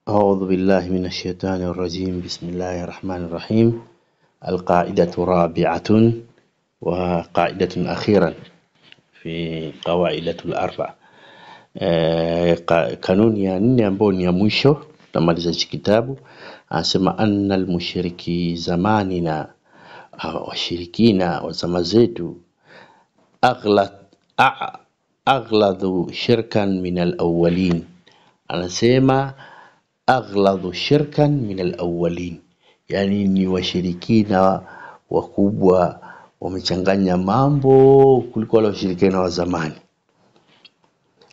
أعوذ بالله من الشيطان الرجيم. بسم الله الرحمن الرحيم. القاعدة رابعة وقاعدة أخيرا في قواعد الأربع. kanuni ya nne ambayo ni ya mwisho tutamaliza hiki kitabu, anasema anna almushriki zamanina, washirikina wa zama zetu, aghladu shirkan min alawwalin. Anasema aghladu shirkan min alawwalin, yani ni washirikina wakubwa, wamechanganya mambo kuliko wale washirikina wa zamani.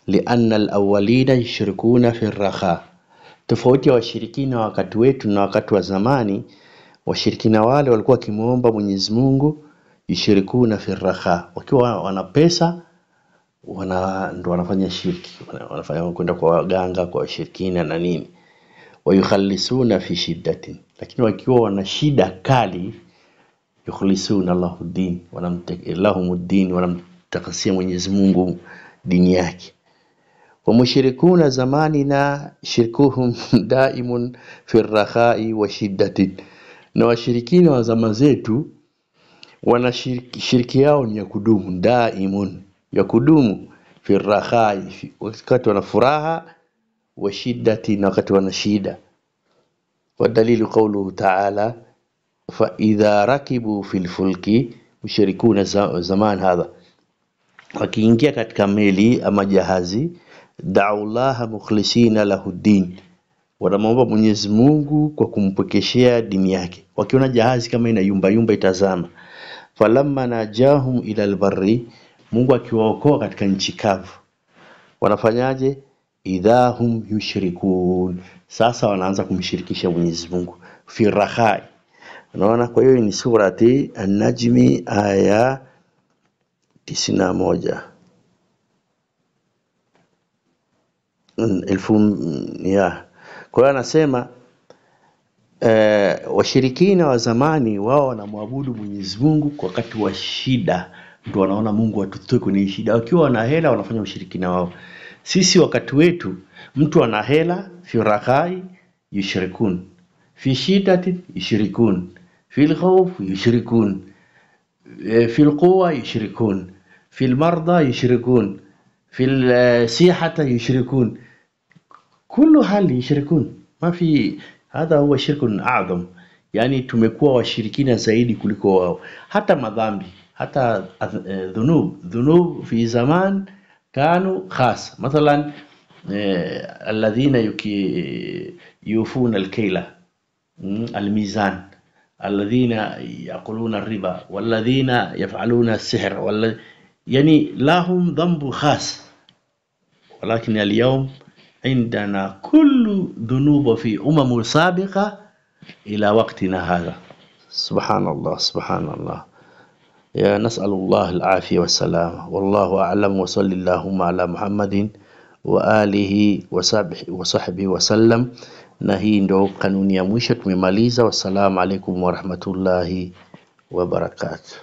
Lianna alawwalina yushrikuna fi raha, tofauti ya washirikina wakati wetu na wakati wa zamani. Washirikina wale walikuwa kimuomba Mwenyezi Mungu, yushrikuna fi raha, wakiwa wana pesa ndo wanafanya shirki, wanafanya kwenda kwa waganga, kwa washirikina na nini. Wayukhallisuna fi shiddatin, lakini wakiwa wana shida kali, yukhlisuna lahuddin, wanamtakilahumuddin, wanamtakasia Mwenyezi Mungu dini yake. Wa mushrikuna zamanina shirkuhum daimun fi rakhai wa shiddatin, na washirikina wa zama zetu wana shirki yao ni ya kudumu, daimun, ya kudumu, fi rakhai, wakati wana furaha, wa shiddatin, wakati wana shida. Wadalilu qawluhu ta'ala, fa idha rakibu fil fulki, mushrikuna zaman hadha, wakiingia katika meli ama jahazi, da'u Allaha mukhlisina lahuddin, wanamuomba Mwenyezi Mungu kwa kumpokeshea dini yake. Wakiona jahazi kama ina yumba yumba itazama, falamma najahum ila albarri, Mungu akiwaokoa katika nchi kavu, wanafanyaje? Idahum yushrikun, sasa wanaanza kumshirikisha Mwenyezi Mungu fi rakhai. Unaona, kwa hiyo ni surati An-Najmi aya 91. Kwa hiyo anasema washirikina wa zamani wao wanamwabudu Mwenyezi Mungu kwa wakati wa shida, ndio wanaona Mungu atutoe kwenye shida. Wakiwa wana hela wanafanya ushirikina wao. Sisi wakati wetu, mtu ana hela, fi rakhai yushrikun, fi shiddatin yushrikun, fil khawf yushrikun, fil quwwa yushrikun, fil marda yushrikun, fil sihhati yushrikun, kullu hali yushrikun. Ma fi, hadha huwa shirkun a'zam. Yani tumekuwa washirikina zaidi kuliko wao. Hata madhambi, hata dhunub fi zaman kanu khas. Mathalan alladhina yufuna alkayla, almizan, alladhina yaquluna الربا, walladhina yaf'aluna السحر, yani lahum dhanbu khas. Walakin al-yawm عندنا كل ذنوب في سابقة إلى وقتنا هذا. سبحان الله سبحان الله. يا نسأل الله العافية والسلامة. والله أعلم. وصلى اللهم على محمد وآله وصحبه وسلم. Na hii ndo kanuni ya mwisho tumemaliza. Wassalamu alaikum warahmatullahi wabarakatuh.